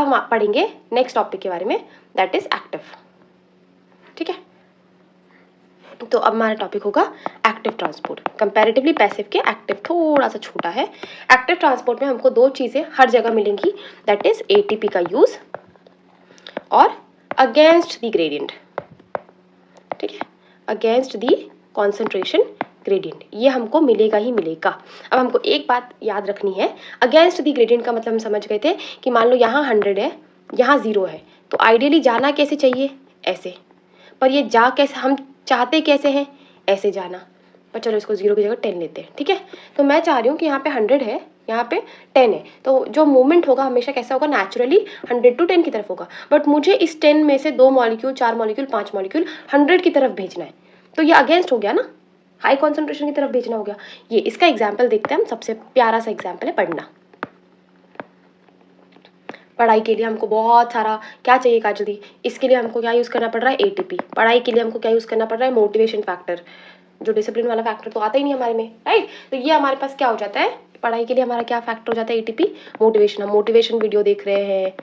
हम पढ़ेंगे next topic के बारे में, दैट इज एक्टिव। ठीक है, तो अब हमारा टॉपिक होगा एक्टिव ट्रांसपोर्ट। कंपैरेटिवली पैसिव के एक्टिव थोड़ा सा छोटा है। एक्टिव ट्रांसपोर्ट में हमको दो चीज़ें हर जगह मिलेंगी, दैट इज एटीपी का यूज़ और अगेंस्ट द ग्रेडियंट। ठीक है, अगेंस्ट द कॉन्सेंट्रेशन ग्रेडियंट, ये हमको मिलेगा ही मिलेगा। अब हमको एक बात याद रखनी है, अगेंस्ट द ग्रेडियंट का मतलब हम समझ गए थे कि मान लो यहाँ 100 है, यहाँ 0 है, तो आइडियली जाना कैसे चाहिए, ऐसे, पर ये जा कैसे, हम चाहते कैसे हैं, ऐसे जाना, पर चलो इसको 0 की जगह 10 लेते हैं। ठीक है, तो मैं चाह रही हूँ कि यहाँ पे 100 है, यहाँ पे 10 है, तो जो मूवमेंट होगा हमेशा कैसा होगा, नेचुरली 100 to 10 की तरफ होगा, बट मुझे इस 10 में से 2 मॉलिक्यूल, 4 मॉलिक्यूल, 5 मॉलिक्यूल 100 की तरफ भेजना है, तो ये अगेंस्ट हो गया ना, हाई कॉन्सेंट्रेशन की तरफ भेजना हो गया। ये इसका एग्जाम्पल देखते हैं हम, सबसे प्यारा सा एग्जाम्पल है पढ़ना। पढ़ाई के लिए हमको बहुत सारा क्या चाहिए काजल दी, इसके लिए हमको क्या यूज़ करना पड़ रहा है, एटीपी। पढ़ाई के लिए हमको क्या यूज़ करना पड़ रहा है, मोटिवेशन फैक्टर। जो डिसिप्लिन वाला फैक्टर तो आता ही नहीं हमारे में, राइट। तो ये हमारे पास क्या हो जाता है, पढ़ाई के लिए हमारा क्या फैक्टर हो जाता है, एटीपी, मोटिवेशन। हम मोटिवेशन वीडियो देख रहे हैं,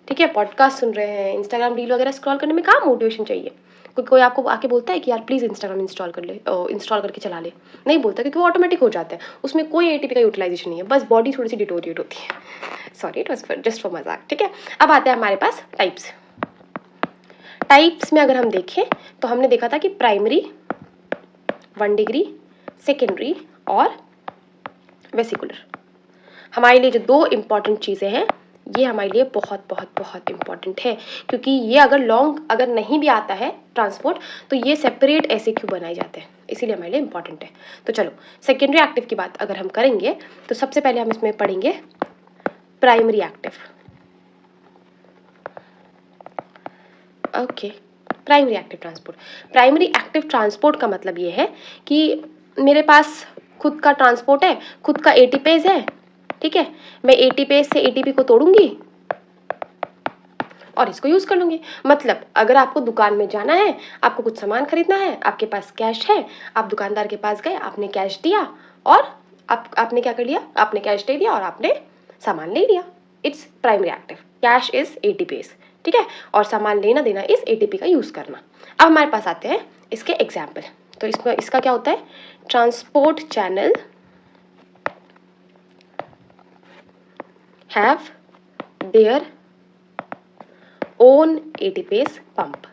ठीक है, पॉडकास्ट सुन रहे हैं, इंस्टाग्राम रील वगैरह स्क्रॉल करने में कहाँ मोटिवेशन चाहिए। कोई आपको आके बोलता है कि यार प्लीज़ इंस्टाग्राम इंस्टॉल कर ले, इंस्टॉल करके चला ले, नहीं बोलता, क्योंकि वो ऑटोमेटिक हो जाता है, उसमें कोई एटीपी का यूटिलाइजेशन नहीं है, बस बॉडी थोड़ी सी डिटोरिएट होती है। Sorry, it was just for मजाक। ठीक है, अब आते हैं हमारे पास टाइप्स। टाइप्स में अगर हम देखें तो हमने देखा था कि प्राइमरी, 1 डिग्री, सेकेंडरी और वेसिकुलर। हमारे लिए जो दो इम्पॉर्टेंट चीज़ें हैं, ये हमारे लिए बहुत बहुत बहुत इंपॉर्टेंट है, क्योंकि ये अगर लॉन्ग अगर नहीं भी आता है ट्रांसपोर्ट, तो ये सेपरेट ऐसे क्यों बनाए जाते हैं, इसीलिए हमारे लिए इंपॉर्टेंट है। तो चलो सेकेंडरी एक्टिव की बात अगर हम करेंगे तो सबसे पहले हम इसमें पढ़ेंगे primary active. Okay, primary active transport. Primary active transport का मतलब ये है कि मेरे पास खुद का ट्रांसपोर्ट है, खुद का एटीपेज है, ठीक है, मैं एटीपेज से एटीपी को तोड़ूंगी और इसको यूज कर लूंगी। मतलब अगर आपको दुकान में जाना है, आपको कुछ सामान खरीदना है, आपके पास कैश है, आप दुकानदार के पास गए, आपने कैश दिया और आपने क्या कर लिया, आपने कैश दे दिया और आपने सामान ले लिया। Its primary active. Cash is ATPase, ठीक है, और सामान लेना देना इस एटीपी का यूज करना। अब हमारे पास आते हैं इसके एग्जाम्पल। तो इसका क्या होता है, transport channel have their own ATPase pump।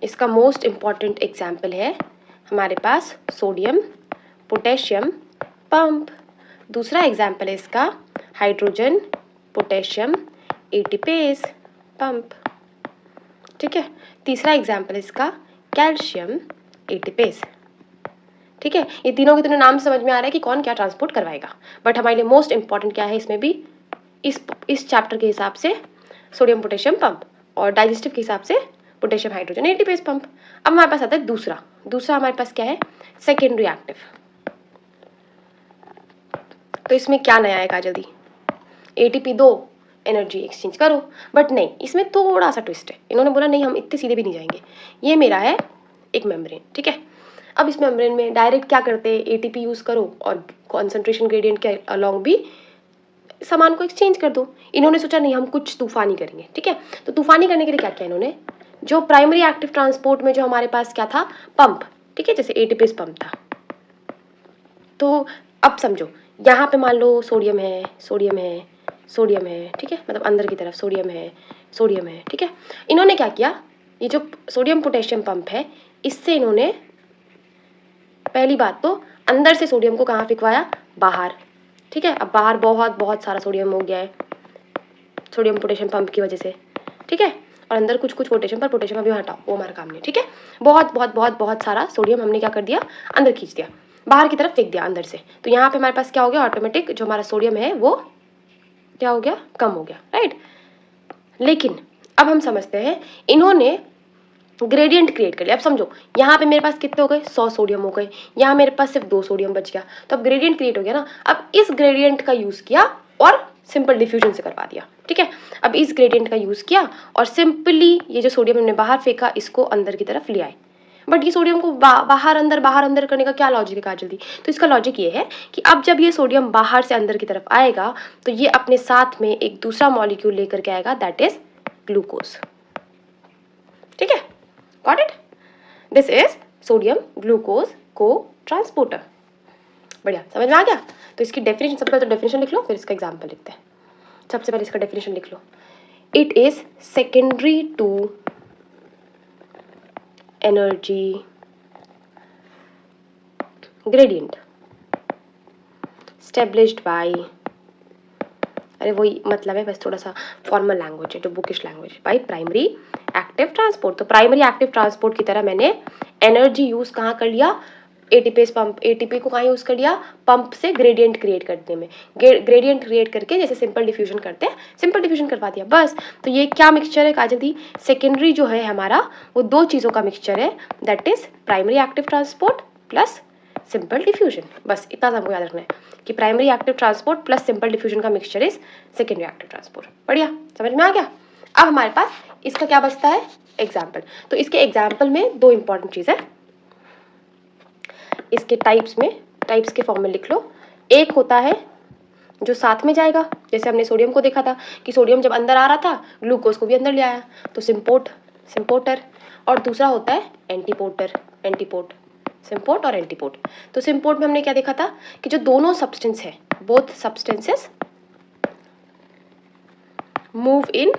इसका मोस्ट इम्पॉर्टेंट एग्जाम्पल है हमारे पास सोडियम पोटेशियम पंप। दूसरा एग्जाम्पल है इसका हाइड्रोजन पोटेशियम एटीपेज पंप, ठीक है। तीसरा एग्जाम्पल इसका कैल्शियम एटीपेज, ठीक है। ये तीनों के तीनों नाम समझ में आ रहा है कि कौन क्या ट्रांसपोर्ट करवाएगा, बट हमारे लिए मोस्ट इंपॉर्टेंट क्या है इसमें भी, इस चैप्टर के हिसाब से सोडियम पोटेशियम पंप और डाइजेस्टिव के हिसाब से पोटेशियम हाइड्रोजन एटीपेज पंप। अब हमारे पास आता है दूसरा हमारे पास क्या है, सेकेंडरी एक्टिव। तो इसमें क्या नया है काजल दी, एटीपी दो, एनर्जी एक्सचेंज करो, बट नहीं, इसमें थोड़ा सा ट्विस्ट है। इन्होंने बोला नहीं हम इतने सीधे भी नहीं जाएंगे। ये मेरा है एक मेम्ब्रेन, ठीक है। अब इस मेम्ब्रेन में डायरेक्ट क्या करते हैं, एटीपी यूज़ करो और कॉन्सेंट्रेशन ग्रेडियंट के अलॉन्ग भी सामान को एक्सचेंज कर दो। इन्होंने सोचा नहीं हम कुछ तूफानी करेंगे, ठीक है। तो तूफानी करने के लिए क्या किया इन्होंने, जो प्राइमरी एक्टिव ट्रांसपोर्ट में जो हमारे पास क्या था, पंप, ठीक है, जैसे एटीपेज पंप था। तो अब समझो यहाँ पे मान लो सोडियम है, ठीक है, मतलब अंदर की तरफ सोडियम है, ठीक है। इन्होंने क्या किया, ये जो सोडियम पोटेशियम पंप है, इससे इन्होंने पहली बात तो अंदर से सोडियम को कहाँ फेंकवाया, बाहर, ठीक है। अब बाहर बहुत बहुत सारा सोडियम हो गया है सोडियम पोटेशियम पंप की वजह से, ठीक है, और अंदर कुछ पोटेशियम, पर पोटेशियम अभी हटाओ, वो हमारा काम नहीं, ठीक है। बहुत बहुत बहुत बहुत सारा सोडियम हमने क्या कर दिया, अंदर खींच दिया, बाहर की तरफ फेंक दिया अंदर से। तो यहाँ पे हमारे पास क्या हो गया, ऑटोमेटिक जो हमारा सोडियम है वो क्या हो गया, कम हो गया, राइट। लेकिन अब हम समझते हैं, इन्होंने ग्रेडियंट क्रिएट कर लिया। अब समझो यहाँ पे मेरे पास कितने हो गए, 100 सोडियम हो गए, यहाँ मेरे पास सिर्फ 2 सोडियम बच गया, तो अब ग्रेडियंट क्रिएट हो गया ना। अब इस ग्रेडियंट का यूज किया और सिंपल डिफ्यूजन से करवा दिया, ठीक है। अब इस ग्रेडियंट का यूज किया और सिंपली ये जो सोडियम हमने बाहर फेंका इसको अंदर की तरफ ले आए। बट ये सोडियम को बाहर अंदर करने का क्या लॉजिक है काजल दी? तो इसका लॉजिक ये है कि अब जब ये सोडियम बाहर से अंदर की तरफ आएगा तो ये अपने साथ में एक दूसरा मॉलिक्यूल लेकर के आएगा, दैट इज ग्लूकोज। ठीक है, got it? This is sodium glucose को ट्रांसपोर्टर। बढ़िया, समझ में आ गया? तो इसकी डेफिनेशन, सबसे पहले तो डेफिनेशन लिख लो, फिर इसका एग्जाम्पल लिखते हैं। सबसे पहले इसका डेफिनेशन लिख लो। It is secondary to energy gradient established by, अरे वही मतलब है, बस थोड़ा सा फॉर्मल लैंग्वेज है, जो बुकिश लैंग्वेज है, बाय प्राइमरी एक्टिव ट्रांसपोर्ट। तो प्राइमरी एक्टिव ट्रांसपोर्ट की तरह मैंने एनर्जी यूज कहाँ कर लिया? एटीपी पंप, एटीपी को कहाँ यूज कर लिया? पंप से ग्रेडियंट क्रिएट करने में। ग्रेडियंट क्रिएट करके जैसे सिंपल डिफ्यूजन करते हैं, सिंपल डिफ्यूजन करवा दिया बस। तो ये क्या मिक्सचर है काजल दी? सेकेंडरी जो है हमारा वो दो चीज़ों का मिक्सचर है, that is primary active transport plus simple diffusion. बस इतना सा हमको याद रखना है कि primary active transport plus simple diffusion का mixture is secondary active transport. बढ़िया, समझ में आ गया? अब हमारे पास इसका क्या बचता है? एग्जाम्पल। तो इसके एग्जाम्पल में दो इंपॉर्टेंट चीज़ है, इसके टाइप्स में, टाइप्स के फॉर्म में लिख लो। एक होता है जो साथ में जाएगा, जैसे हमने सोडियम को देखा था कि सोडियम जब अंदर आ रहा था ग्लूकोज को भी अंदर ले आया, तो सिम्पोर्टर। और दूसरा होता है एंटीपोर्ट, सिम्पोर्ट और एंटीपोर्ट। तो सिम्पोर्ट में हमने क्या देखा था कि जो दोनों सब्सटेंस है, बोथ सब्सटेंसेस मूव इन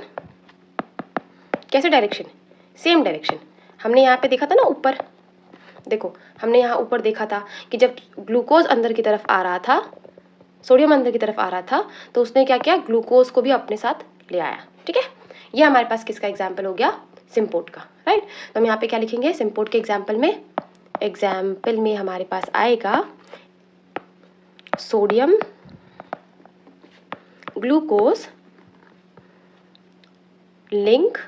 कैसे डायरेक्शन? Same direction. हमने यहाँ पे देखा था ना ऊपर, देखो हमने यहाँ ऊपर देखा था कि जब ग्लूकोज अंदर की तरफ आ रहा था, सोडियम अंदर की तरफ आ रहा था, तो उसने क्या किया? ग्लूकोज को भी अपने साथ ले आया। ठीक है, ये हमारे पास किसका एग्जाम्पल हो गया? सिम्पोर्ट का, राइट? तो हम यहाँ पे क्या लिखेंगे सिम्पोर्ट के एग्जाम्पल में हमारे पास आएगा सोडियम ग्लूकोज लिंक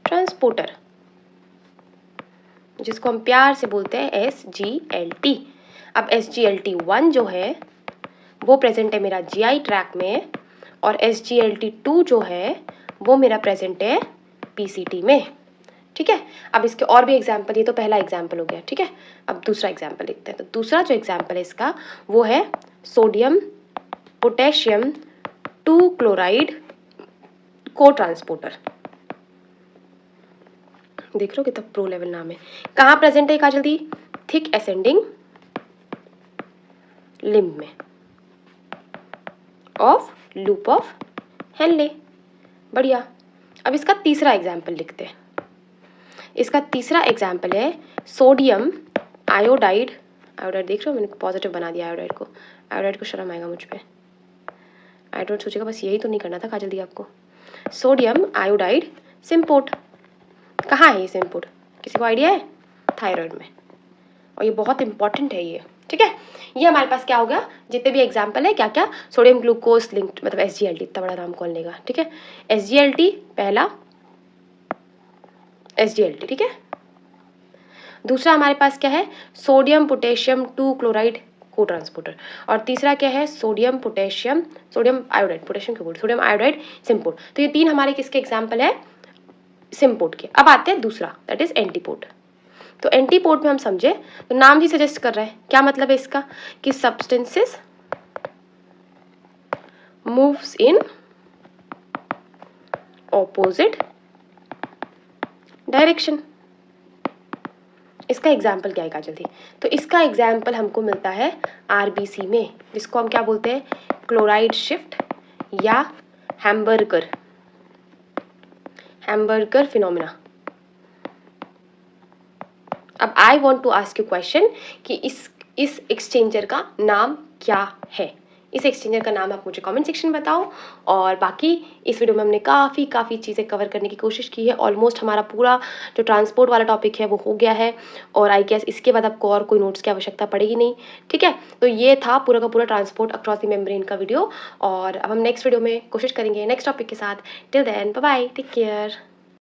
ट्रांसपोर्टर, जिसको हम प्यार से बोलते हैं SGLT। अब SGLT1 जो है वो प्रेजेंट है मेरा GI ट्रैक में, और SGLT2 जो है वो मेरा प्रेजेंट है PCT में। ठीक है, अब इसके और भी एग्जाम्पल, ये तो पहला एग्जाम्पल हो गया। ठीक है, अब दूसरा एग्जाम्पल लिखते हैं। तो दूसरा जो एग्जाम्पल है इसका वो है सोडियम पोटेशियम 2 क्लोराइड को ट्रांसपोर्टर। देख लो कितना प्रो लेवल नाम है। कहाँ प्रेजेंट है काजल दी? थिक असेंडिंग लिम्ब में ऑफ लूप ऑफ हेनले। बढ़िया, अब इसका तीसरा एग्जाम्पल लिखते हैं। इसका तीसरा एग्जाम्पल है सोडियम आयोडाइड। आयोडाइड देख रहे हो, मैंने पॉजिटिव बना दिया आयोडाइड को। आयोडाइड को शर्म आएगा मुझ पे, आयोडाइड सोचेगा बस यही तो नहीं करना था काजल दी आपको। Sodium iodide symport. कहाँ है ये सिम्पोर्ट? किसी को आइडिया है? थायराइड में, और ये बहुत इंपॉर्टेंट है ये। ठीक है, ये हमारे पास क्या हो गया? जितने भी एग्जाम्पल है, क्या क्या? सोडियम ग्लूकोज लिंक्ड, मतलब SGLT, इतना बड़ा नाम कौन लेगा? ठीक है, SGLT पहला SGLT। ठीक है, दूसरा हमारे पास क्या है? सोडियम पोटेशियम 2 क्लोराइड को ट्रांसपोर्टर। और तीसरा क्या है? सोडियम आयोडाइड, पोटेशियम क्यों बोल, सोडियम आयोडाइड सिम्पोर्ट। तो ये तीन हमारे किसके एग्जाम्पल है? सिम्पोर्ट के। अब आते हैं दूसरा, दैट इज एंटीपोर्ट। तो एंटीपोर्ट में हम समझे तो नाम ही सजेस्ट कर रहा है, क्या मतलब है इसका? कि substances moves in opposite direction. इसका एग्जाम्पल क्या है काजल दी? तो इसका एग्जाम्पल हमको मिलता है RBC में, जिसको हम क्या बोलते हैं? क्लोराइड शिफ्ट या हैम्बर्गर फिनोमिना। अब I want to ask you question कि इस एक्सचेंजर का नाम क्या है? इस एक्सचेंजर का नाम आप मुझे कमेंट सेक्शन में बताओ। और बाकी इस वीडियो में हमने काफ़ी चीज़ें कवर करने की कोशिश की है। ऑलमोस्ट हमारा पूरा जो ट्रांसपोर्ट वाला टॉपिक है वो हो गया है, और आई गेस इसके बाद आपको और कोई नोट्स की आवश्यकता पड़ेगी नहीं। ठीक है, तो ये था पूरा का पूरा ट्रांसपोर्ट अक्रॉस द मेम्ब्रेन का वीडियो, और अब हम नेक्स्ट वीडियो में कोशिश करेंगे नेक्स्ट टॉपिक के साथ। Till then bye bye, take care.